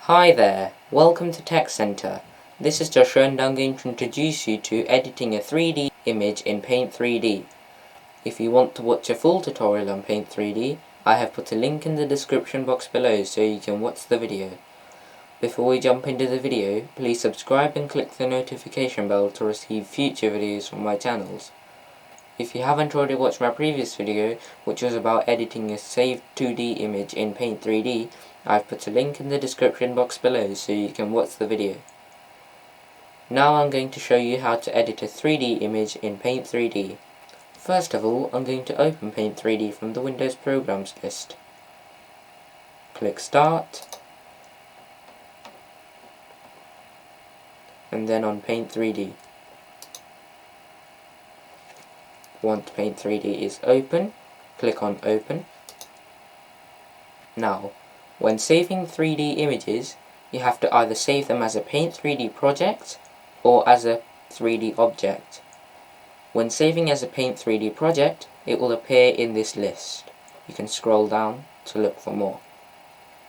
Hi there, welcome to Tech Center. This is Joshua and I'm going to introduce you to editing a 3D image in Paint 3D. If you want to watch a full tutorial on Paint 3D, I have put a link in the description box below so you can watch the video. Before we jump into the video, please subscribe and click the notification bell to receive future videos from my channels. If you haven't already watched my previous video, which was about editing a saved 2D image in Paint 3D, I've put a link in the description box below so you can watch the video. Now I'm going to show you how to edit a 3D image in Paint 3D. First of all, I'm going to open Paint 3D from the Windows Programs list. Click Start, and then on Paint 3D. Once Paint 3D is open, click on Open. Now, when saving 3D images, you have to either save them as a Paint 3D project or as a 3D object. When saving as a Paint 3D project, it will appear in this list. You can scroll down to look for more.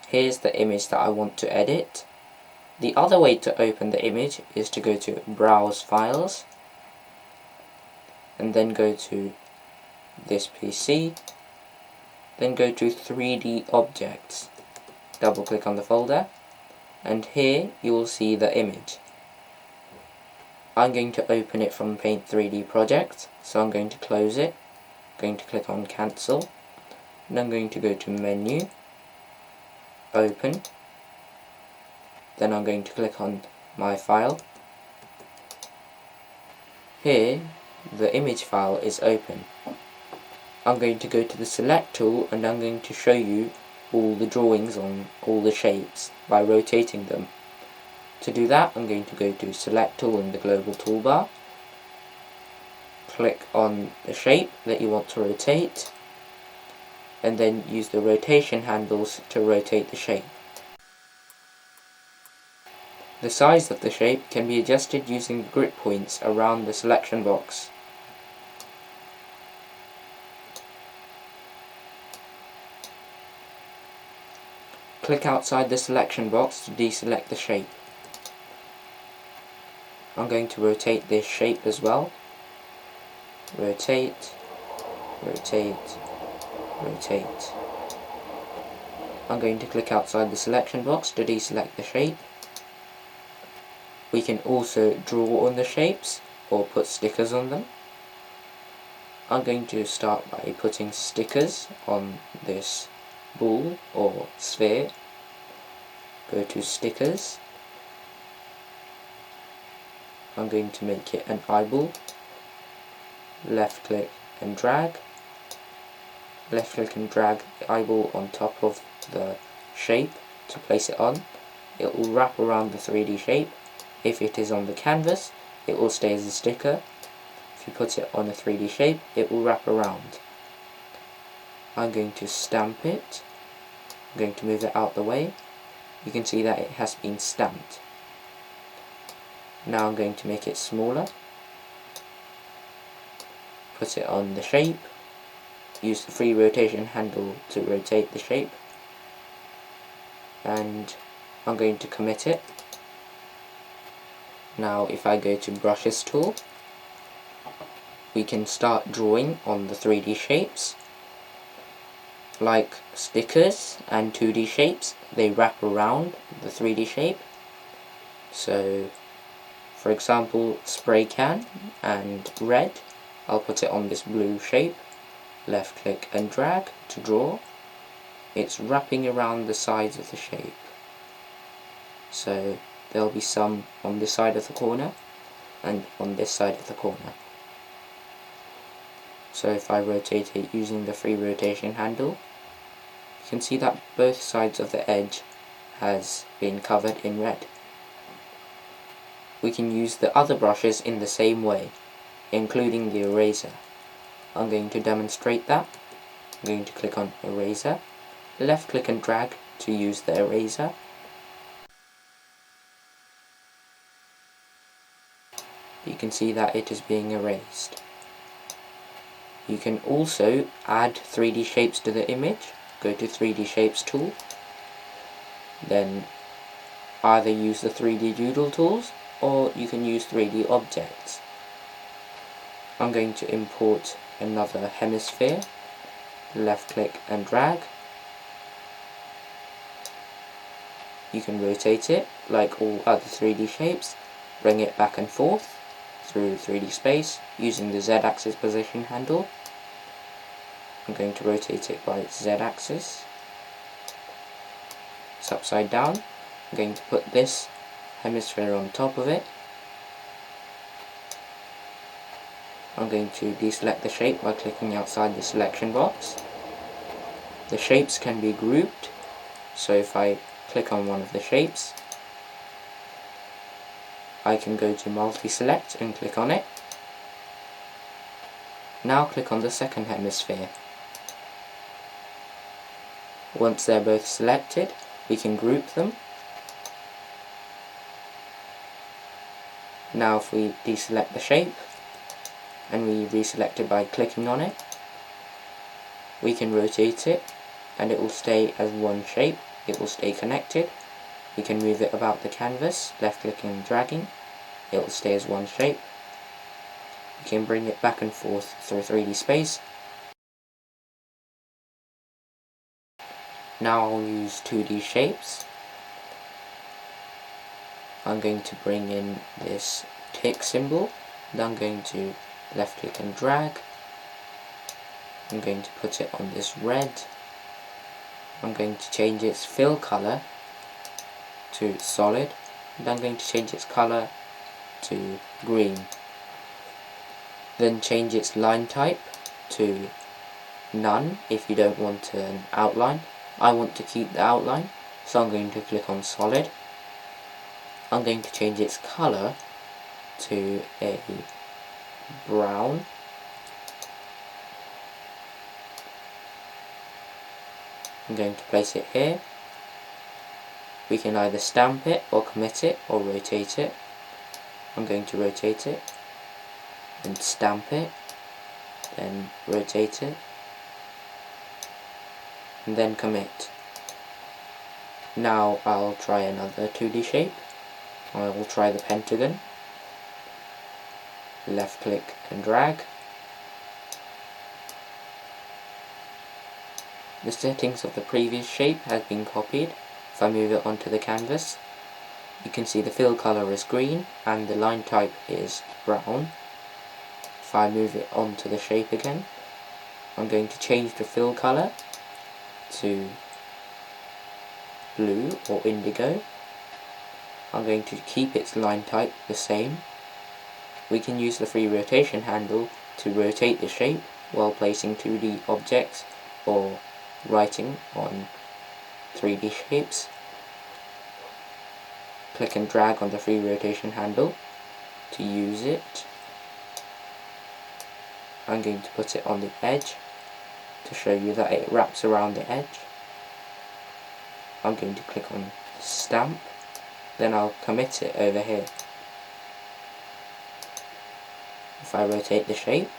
Here's the image that I want to edit. The other way to open the image is to go to Browse Files, and then go to this PC, then go to 3D Objects. Double click on the folder, and here you will see the image. I'm going to open it from Paint 3D Project, so I'm going to close it, going to click on Cancel, and I'm going to go to Menu, Open, then I'm going to click on My File. Here the image file is open. I'm going to go to the Select tool and I'm going to show you all the drawings on all the shapes by rotating them. To do that, I'm going to go to Select tool in the global toolbar, click on the shape that you want to rotate, and then use the rotation handles to rotate the shape. The size of the shape can be adjusted using the grip points around the selection box. Click outside the selection box to deselect the shape. I'm going to rotate this shape as well. Rotate, rotate, rotate. I'm going to click outside the selection box to deselect the shape. We can also draw on the shapes or put stickers on them. I'm going to start by putting stickers on this ball or sphere. Go to Stickers. I'm going to make it an eyeball. Left click and drag. Left click and drag the eyeball on top of the shape to place it on. It will wrap around the 3D shape. If it is on the canvas, it will stay as a sticker. If you put it on a 3D shape, it will wrap around. I'm going to stamp it. I'm going to move it out the way. You can see that it has been stamped. Now I'm going to make it smaller. Put it on the shape. Use the free rotation handle to rotate the shape. And I'm going to commit it. Now if I go to Brushes tool, we can start drawing on the 3D shapes. Like stickers and 2D shapes, they wrap around the 3D shape. So for example, spray can and red, I'll put it on this blue shape. Left click and drag to draw. It's wrapping around the sides of the shape. So there'll be some on this side of the corner and on this side of the corner. So if I rotate it using the free rotation handle, you can see that both sides of the edge has been covered in red. We can use the other brushes in the same way, including the eraser. I'm going to demonstrate that. I'm going to click on Eraser, left click and drag to use the eraser. You can see that it is being erased. You can also add 3D shapes to the image. Go to 3D Shapes tool, then either use the 3D doodle tools or you can use 3D objects. I'm going to import another hemisphere, left click and drag. You can rotate it like all other 3D shapes, bring it back and forth through 3D space using the Z-axis position handle. I'm going to rotate it by Z-axis. It's upside down. I'm going to put this hemisphere on top of it. I'm going to deselect the shape by clicking outside the selection box. The shapes can be grouped, so if I click on one of the shapes, I can go to multi-select and click on it. Now click on the second hemisphere. Once they're both selected, we can group them. Now if we deselect the shape and we reselect it by clicking on it, we can rotate it and it will stay as one shape. It will stay connected. We can move it about the canvas, left clicking and dragging. It will stay as one shape. We can bring it back and forth through 3D space. Now I'll use 2D shapes. I'm going to bring in this tick symbol, and I'm going to left click and drag. I'm going to put it on this red. I'm going to change its fill color to solid, and I'm going to change its color to green. Then change its line type to none if you don't want an outline. I want to keep the outline, so I'm going to click on solid. I'm going to change its color to a brown. I'm going to place it here. We can either stamp it or commit it or rotate it. I'm going to rotate it and stamp it, then rotate it, and then commit. Now I'll try another 2D shape. I will try the pentagon. Left click and drag. The settings of the previous shape have been copied. If I move it onto the canvas, you can see the fill color is green and the line type is brown. If I move it onto the shape again, I'm going to change the fill color to blue or indigo. I'm going to keep its line type the same. We can use the free rotation handle to rotate the shape while placing 2D objects or writing on 3D shapes. Click and drag on the free rotation handle to use it. I'm going to put it on the edge to show you that it wraps around the edge. I'm going to click on stamp, then I'll commit it over here. If I rotate the shape,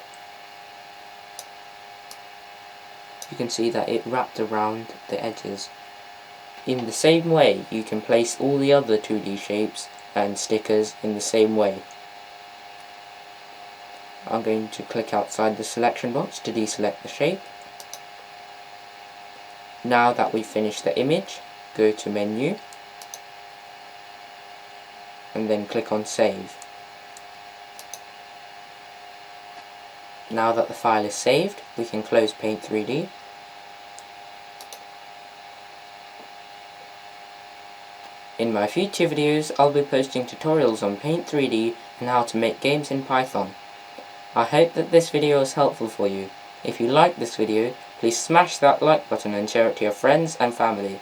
you can see that it wrapped around the edges. In the same way, you can place all the other 2D shapes and stickers in the same way. I'm going to click outside the selection box to deselect the shape. Now that we've finished the image, go to menu and then click on save. Now that the file is saved, we can close Paint 3D. In my future videos, I'll be posting tutorials on Paint 3D and how to make games in Python. I hope that this video is helpful for you. If you like this video, please smash that like button and share it to your friends and family.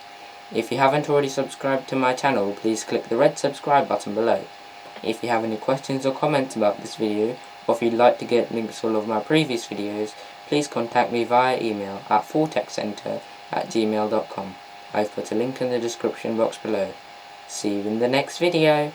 If you haven't already subscribed to my channel, please click the red subscribe button below. If you have any questions or comments about this video, or if you'd like to get links to all of my previous videos, please contact me via email at fortechcenter@gmail.com. I've put a link in the description box below. See you in the next video.